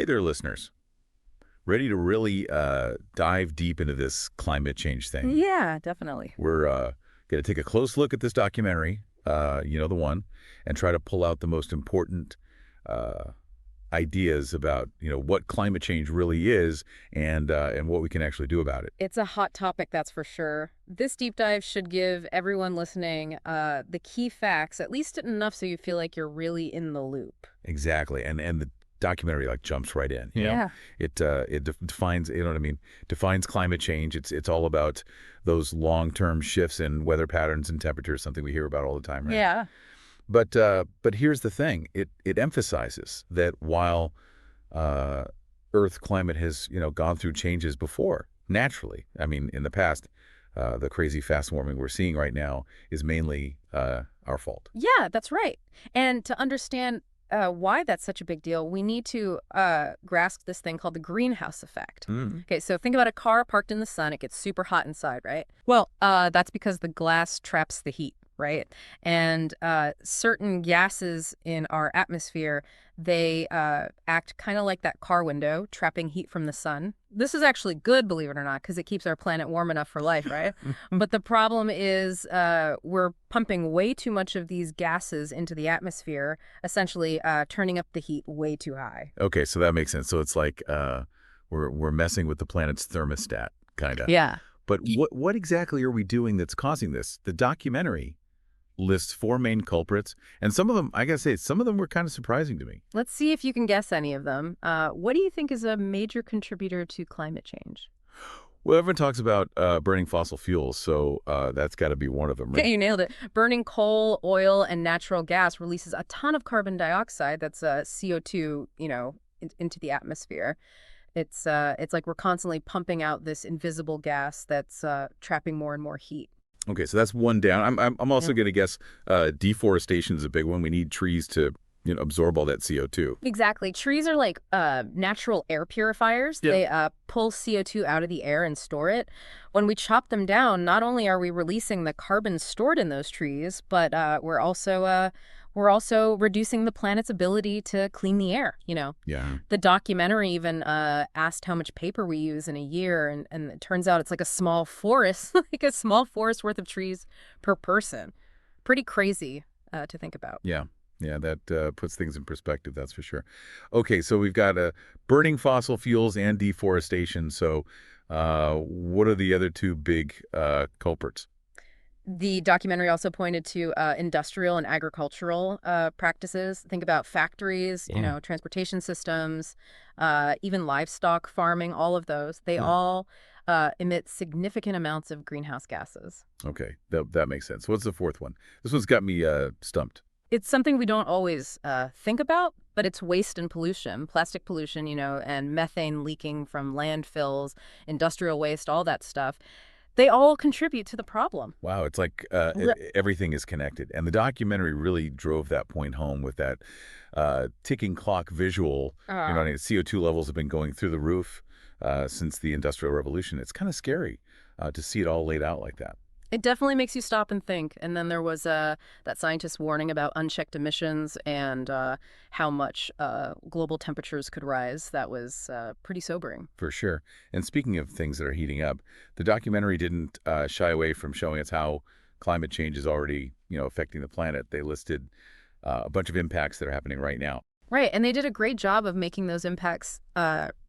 Hey there, listeners. Ready to really dive deep into this climate change thing? Yeah, definitely. We're going to take a close look at this documentary, the one, and try to pull out the most important uh, ideas about, what climate change really is and what we can actually do about it. It's a hot topic, that's for sure. This deep dive should give everyone listening the key facts, at least enough so you feel like you're really in the loop. Exactly, and the documentary like jumps right in. Yeah. It defines, what I mean, defines climate change. It's all about those long-term shifts in weather patterns and temperatures, something we hear about all the time, right? Yeah. But here's the thing. It emphasizes that while uh, Earth climate has, gone through changes before, naturally. I mean, in the past, the crazy fast warming we're seeing right now is mainly our fault. Yeah, that's right. And to understand why that's such a big deal, we need to grasp this thing called the greenhouse effect. Mm. Okay, so think about a car parked in the sun. It gets super hot inside, right? Well, that's because the glass traps the heat, right? And certain gases in our atmosphere, they act kind of like that car window, trapping heat from the sun. This is actually good, believe it or not, because it keeps our planet warm enough for life, right? But the problem is we're pumping way too much of these gases into the atmosphere, essentially turning up the heat way too high. Okay, so that makes sense. So it's like we're messing with the planet's thermostat, kind of. Yeah. But what exactly are we doing that's causing this? The documentary lists four main culprits, and some of them, I gotta say, some of them were kind of surprising to me. Let's see if you can guess any of them. What do you think is a major contributor to climate change? Well, everyone talks about burning fossil fuels, so that's got to be one of them, Yeah, right? you nailed it. Burning coal, oil, and natural gas releases a ton of carbon dioxide. That's CO2, into the atmosphere. It's like we're constantly pumping out this invisible gas that's trapping more and more heat. Okay, so that's one down. I'm Yeah. also going to guess deforestation is a big one. We need trees to absorb all that CO2. Exactly. Trees are like natural air purifiers. Yeah. They pull CO2 out of the air and store it. When we chop them down, not only are we releasing the carbon stored in those trees, but we're also reducing the planet's ability to clean the air. Yeah. The documentary even asked how much paper we use in a year, and it turns out it's like a small forest, like a small forest worth of trees per person. Pretty crazy to think about. Yeah. Yeah, that puts things in perspective, that's for sure. Okay, so we've got burning fossil fuels and deforestation. So what are the other two big culprits? The documentary also pointed to industrial and agricultural practices. Think about factories, Yeah. transportation systems, even livestock farming, all of those. They Yeah. all emit significant amounts of greenhouse gases. Okay, that makes sense. What's the fourth one? This one's got me stumped. It's something we don't always think about, but it's waste and pollution, plastic pollution, and methane leaking from landfills, industrial waste, all that stuff. They all contribute to the problem. Wow, it's like Re- everything is connected. And the documentary really drove that point home with that ticking clock visual. uh, I mean, CO2 levels have been going through the roof since the Industrial Revolution. It's kind of scary to see it all laid out like that. It definitely makes you stop and think. And then there was that scientist warning about unchecked emissions and how much global temperatures could rise. That was pretty sobering. For sure. And speaking of things that are heating up, the documentary didn't shy away from showing us how climate change is already, affecting the planet. They listed a bunch of impacts that are happening right now. Right. And they did a great job of making those impacts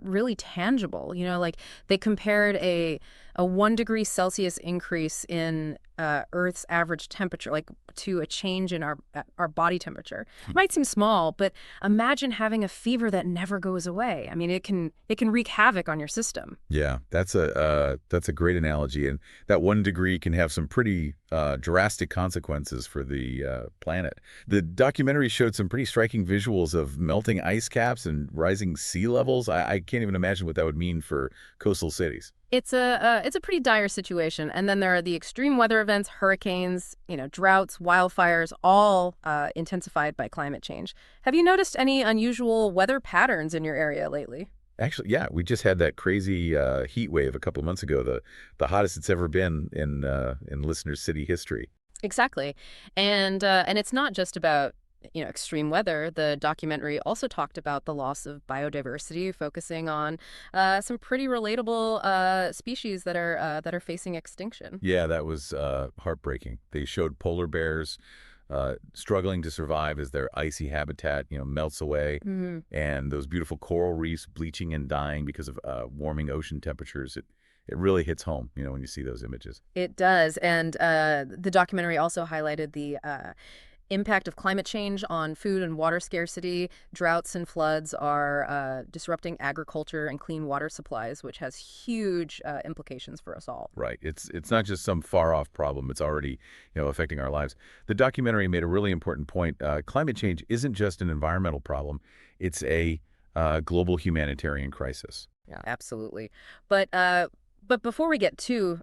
really tangible. Like they compared a 1 degree Celsius increase in Earth's average temperature, like to a change in our body temperature. It might seem small, but imagine having a fever that never goes away. I mean, it can wreak havoc on your system. Yeah, that's a great analogy, and that 1 degree can have some pretty drastic consequences for the planet. The documentary showed some pretty striking visuals of melting ice caps and rising sea levels. I can't even imagine what that would mean for coastal cities. It's a pretty dire situation. And then there are the extreme weather events, hurricanes, droughts, wildfires, all intensified by climate change. Have you noticed any unusual weather patterns in your area lately? Actually, yeah, we just had that crazy heat wave a couple of months ago, the hottest it's ever been in Listener City history. Exactly. And it's not just about extreme weather, the documentary also talked about the loss of biodiversity, focusing on some pretty relatable species that are facing extinction. Yeah, that was heartbreaking. They showed polar bears struggling to survive as their icy habitat, melts away, Mhm. and those beautiful coral reefs bleaching and dying because of warming ocean temperatures. It really hits home, when you see those images. It does, and the documentary also highlighted the impact of climate change on food and water scarcity. Droughts and floods are disrupting agriculture and clean water supplies, which has huge implications for us all. Right. It's not just some far off problem. It's already, affecting our lives. The documentary made a really important point. Climate change isn't just an environmental problem. It's a global humanitarian crisis. Yeah, absolutely. But before we get too,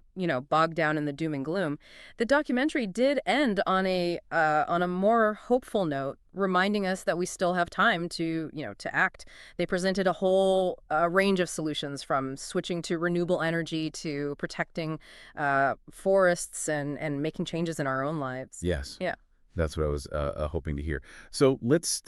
bogged down in the doom and gloom, the documentary did end on a more hopeful note, reminding us that we still have time to act. They presented a whole range of solutions, from switching to renewable energy to protecting forests and making changes in our own lives. Yes. Yeah. That's what I was hoping to hear. So let's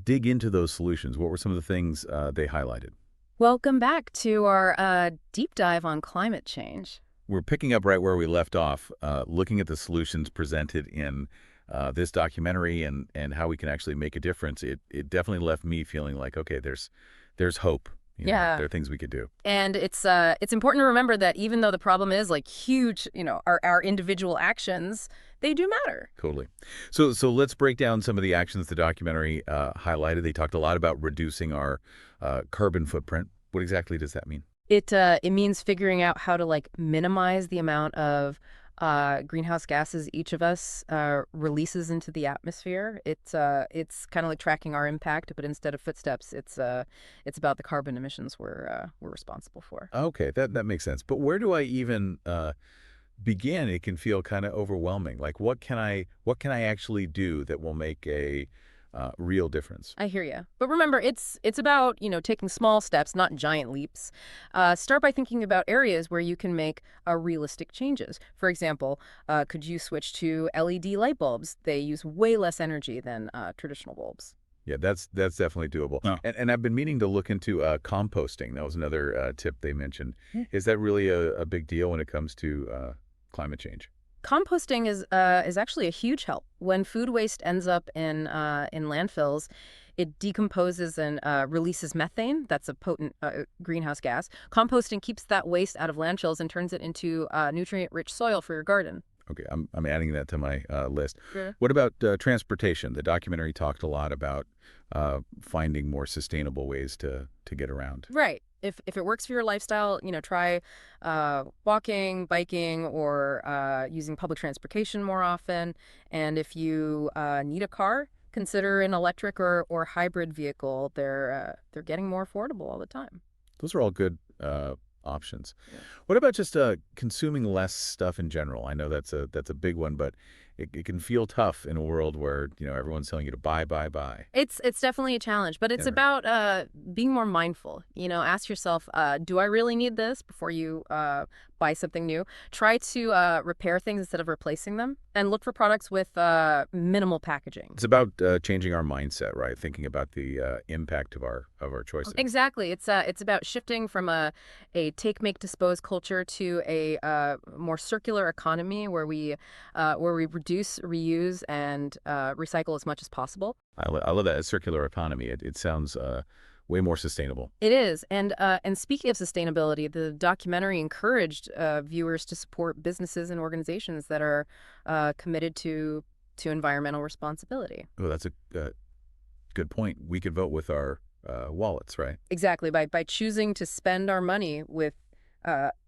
dig into those solutions. What were some of the things they highlighted? Welcome back to our deep dive on climate change. We're picking up right where we left off, looking at the solutions presented in this documentary and how we can actually make a difference. It definitely left me feeling like, okay, there's hope. Yeah. There are things we could do. And it's important to remember that even though the problem is like huge, our individual actions, they do matter. Totally. So let's break down some of the actions the documentary highlighted. They talked a lot about reducing our carbon footprint. What exactly does that mean? It means figuring out how to like minimize the amount of greenhouse gases each of us releases into the atmosphere. It's kind of like tracking our impact, but instead of footsteps, it's about the carbon emissions we're responsible for. Okay, that makes sense. But where do I even begin? It can feel kind of overwhelming. Like what can I actually do that will make a real difference? I hear you. But remember, it's about, taking small steps, not giant leaps. Start by thinking about areas where you can make realistic changes. For example, could you switch to LED light bulbs? They use way less energy than traditional bulbs. Yeah, that's definitely doable. Oh. And I've been meaning to look into composting. That was another tip they mentioned. Hmm. Is that really a big deal when it comes to climate change? Composting is actually a huge help. When food waste ends up in landfills, it decomposes and releases methane. That's a potent greenhouse gas. Composting keeps that waste out of landfills and turns it into nutrient-rich soil for your garden. Okay, I'm adding that to my list. Yeah. What about transportation? The documentary talked a lot about finding more sustainable ways to get around. Right. If it works for your lifestyle, try walking, biking, or using public transportation more often. And if you need a car, consider an electric or hybrid vehicle. They're getting more affordable all the time. Those are all good options. Yeah. What about just consuming less stuff in general? I know that's a big one, but it can feel tough in a world where everyone's telling you to buy, buy, buy. It's definitely a challenge, but it's Yeah. about being more mindful. Ask yourself, do I really need this before you buy something new? Try to repair things instead of replacing them, and look for products with minimal packaging. It's about changing our mindset, right? Thinking about the impact of our choices. Exactly. It's about shifting from a take, make, dispose culture to a more circular economy where we reduce, reuse, and recycle as much as possible. I love that, a circular economy. It sounds way more sustainable. It is, and speaking of sustainability, the documentary encouraged viewers to support businesses and organizations that are committed to environmental responsibility. Oh, that's a good point. We could vote with our wallets, right? Exactly. By choosing to spend our money with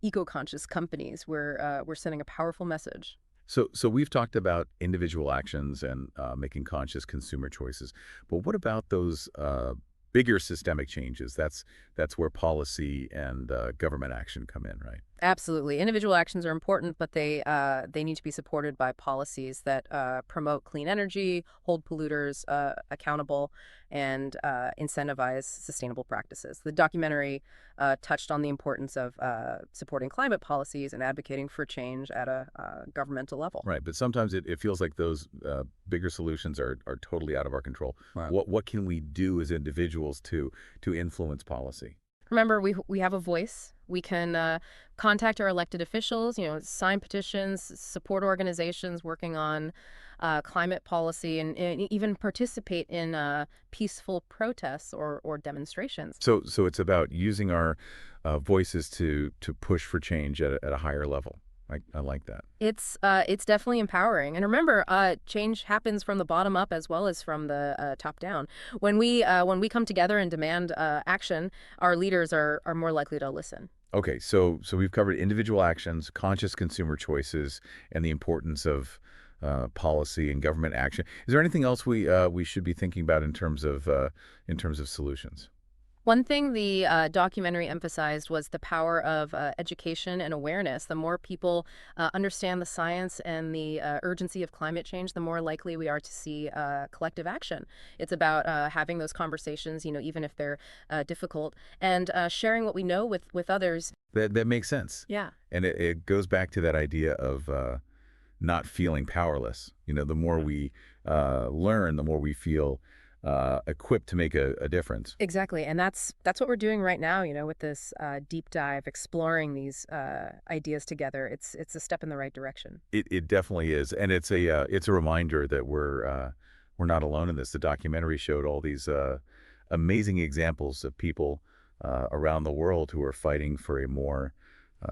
eco-conscious companies, we're sending a powerful message. So we've talked about individual actions and making conscious consumer choices, but what about those bigger systemic changes? That's where policy and government action come in, right? Absolutely. Individual actions are important, but they need to be supported by policies that promote clean energy, hold polluters accountable, and incentivize sustainable practices. The documentary touched on the importance of supporting climate policies and advocating for change at a governmental level. Right, but sometimes it feels like those bigger solutions are totally out of our control. Right. What can we do as individuals to influence policy? Remember, we have a voice. We can contact our elected officials, sign petitions, support organizations working on climate policy, and even participate in peaceful protests or demonstrations. So it's about using our voices to push for change at a higher level. I like that. It's definitely empowering. And remember, change happens from the bottom up as well as from the top down. When we come together and demand action, our leaders are more likely to listen. Okay, so we've covered individual actions, conscious consumer choices, and the importance of policy and government action. Is there anything else we should be thinking about in terms of solutions? One thing the documentary emphasized was the power of education and awareness. The more people understand the science and the urgency of climate change, the more likely we are to see collective action. It's about having those conversations, even if they're difficult, and sharing what we know with others. That makes sense, Yeah. and it goes back to that idea of not feeling powerless. The more we learn, the more we feel equipped to make a difference. Exactly, and that's what we're doing right now. With this deep dive, exploring these ideas together. It's a step in the right direction. It definitely is, and it's a reminder that we're not alone in this. The documentary showed all these amazing examples of people around the world who are fighting for a more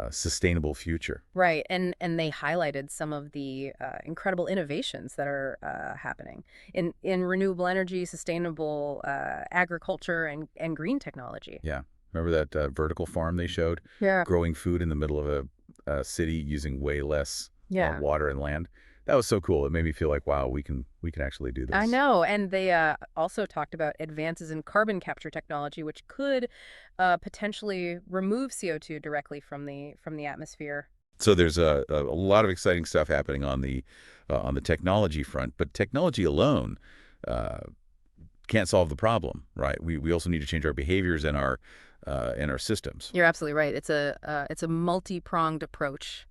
sustainable future. Right, and they highlighted some of the incredible innovations that are happening in renewable energy, sustainable agriculture, and green technology. Yeah, remember that vertical farm they showed, Yeah. growing food in the middle of a city using way less Yeah. water and land. That was so cool. It made me feel like, wow, we can actually do I this. know, and they also talked about advances in carbon capture technology, which could potentially remove CO2 directly from the atmosphere. So there's a lot of exciting stuff happening on the technology front, but technology alone uh, can't solve the problem, right? We also need to change our behaviors and our systems. You're absolutely right. It's a multi-pronged approach.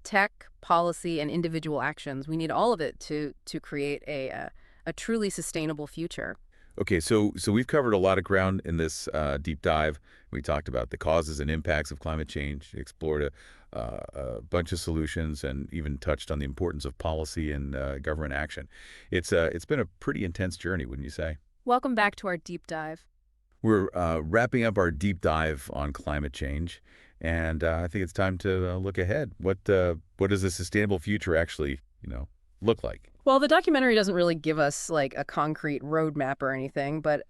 Tech, policy, and individual actions. We need all of it to create a truly sustainable future. Okay, so we've covered a lot of ground in this deep dive. We talked about the causes and impacts of climate change, explored a bunch of solutions, and even touched on the importance of policy and government action. It's been a pretty intense journey, wouldn't you say? Welcome back to our deep dive. We're wrapping up our deep dive on climate change, and I think it's time to look ahead. What does a sustainable future actually, look like? Well, the documentary doesn't really give us like a concrete roadmap or anything, but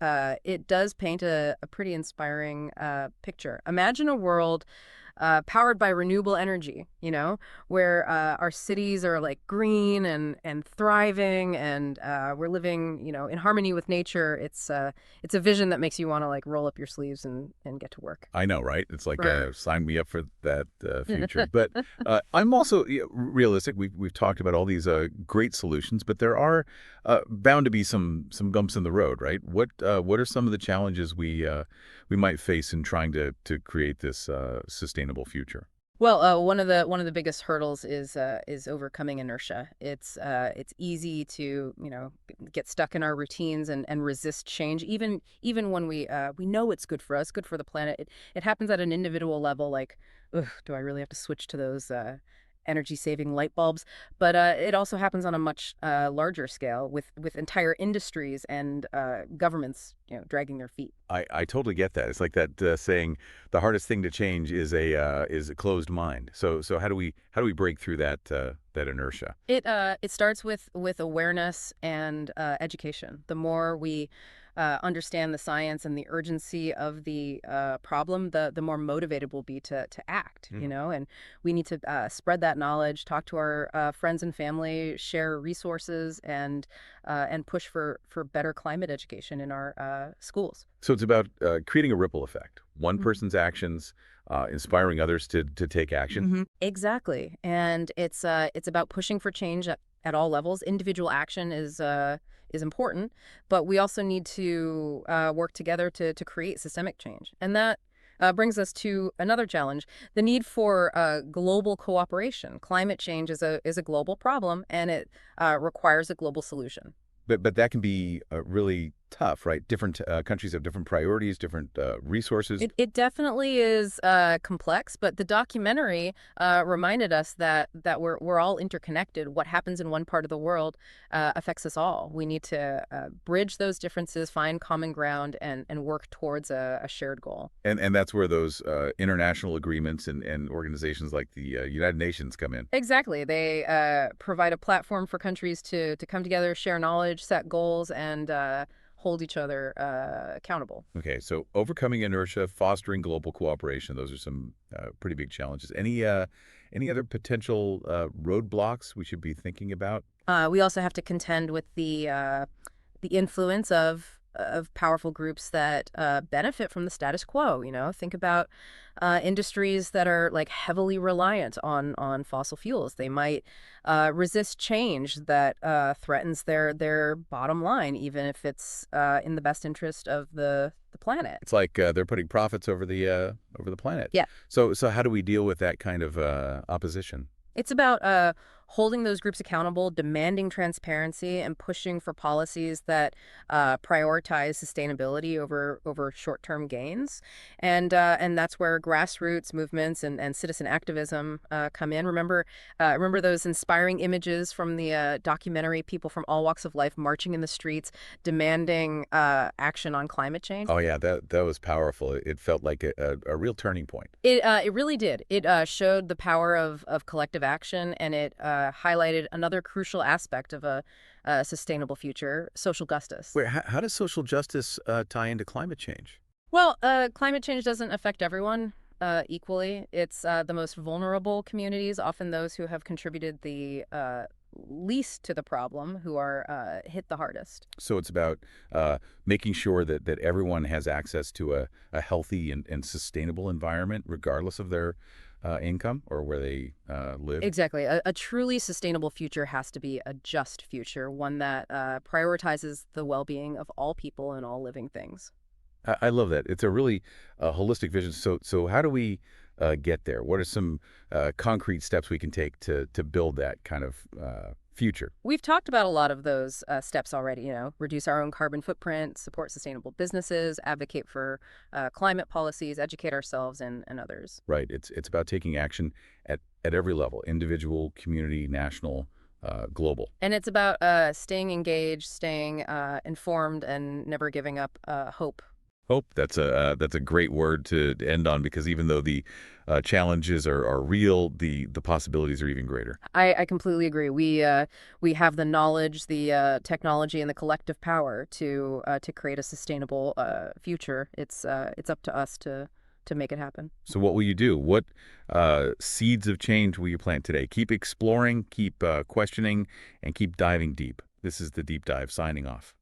it does paint a pretty inspiring picture. Imagine a world powered by renewable energy, where our cities are like green and thriving, and we're living, in harmony with nature. It's a vision that makes you want to like roll up your sleeves and get to work. I know, right? It's like Right. sign me up for that future. But I'm also realistic. We've talked about all these great solutions, but there are bound to be some bumps in the road, right? What are some of the challenges we might face in trying to create this sustainable future? Well, one of the biggest hurdles is overcoming inertia. It's easy to get stuck in our routines and resist change, even when we know it's good for us, good for the planet. It happens at an individual level, like, ugh, do I really have to switch to those energy saving light bulbs? But it also happens on a much larger scale with entire industries and governments, dragging their feet. I totally get that. It's like that saying, the hardest thing to change is a closed mind. So how do we break through that inertia? It starts with awareness and education. The more we understand the science and the urgency of the problem, the more motivated we'll be to act. And we need to spread that knowledge, talk to our friends and family, share resources, and push for better climate education in our schools. So it's about creating a ripple effect. One person's actions, inspiring others to take action. Exactly. And it's about pushing for change at all levels. Individual action is important, but we also need to work together to create systemic change. And that brings us to another challenge: the need for global cooperation. Climate change is a global problem, and it requires a global solution. But that can be really tough, right? Different countries have different priorities, different resources. It definitely is complex, but the documentary reminded us that we're all interconnected. What happens in one part of the world affects us all. We need to bridge those differences, find common ground, and work towards a shared goal. And that's where those international agreements and organizations like the United Nations come in. Exactly. They provide a platform for countries to come together, share knowledge, set goals, and hold each other accountable. Okay, so overcoming inertia, fostering global cooperation, those are some pretty big challenges. Any other potential roadblocks we should be thinking about? We also have to contend with the influence of powerful groups that benefit from the status quo. Think about industries that are like heavily reliant on fossil fuels. They might resist change that threatens their bottom line, even if it's in the best interest of the planet. It's like they're putting profits over the planet. Yeah. So how do we deal with that kind of opposition? It's about holding those groups accountable, demanding transparency, and pushing for policies that prioritize sustainability over short-term gains. And that's where grassroots movements and citizen activism come in. Remember those inspiring images from the documentary, people from all walks of life marching in the streets, demanding action on climate change? Oh yeah, that was powerful. It felt like a real turning point. It really did. It showed the power of collective action, and it highlighted another crucial aspect of a sustainable future: social justice. Wait, how does social justice tie into climate change? Well, climate change doesn't affect everyone equally. It's the most vulnerable communities, often those who have contributed the least to the problem, who are hit the hardest. So it's about making sure that everyone has access to a healthy and sustainable environment, regardless of their income or where they live. Exactly. A truly sustainable future has to be a just future, one that prioritizes the well-being of all people and all living things. I love that. It's a really holistic vision. So how do we get there? What are some concrete steps we can take to build that kind of future? We've talked about a lot of those steps already, reduce our own carbon footprint, support sustainable businesses, advocate for climate policies, educate ourselves and others. Right. It's about taking action at every level: individual, community, national, global. And it's about staying engaged, staying informed, and never giving up hope. Hope. That's a great word to end on, because even though the challenges are real, the possibilities are even greater. I completely agree. We have the knowledge, the technology, and the collective power to create a sustainable future. It's up to us to make it happen. So what will you do? What seeds of change will you plant today? Keep exploring, keep questioning, and keep diving deep. This is The Deep Dive, signing off.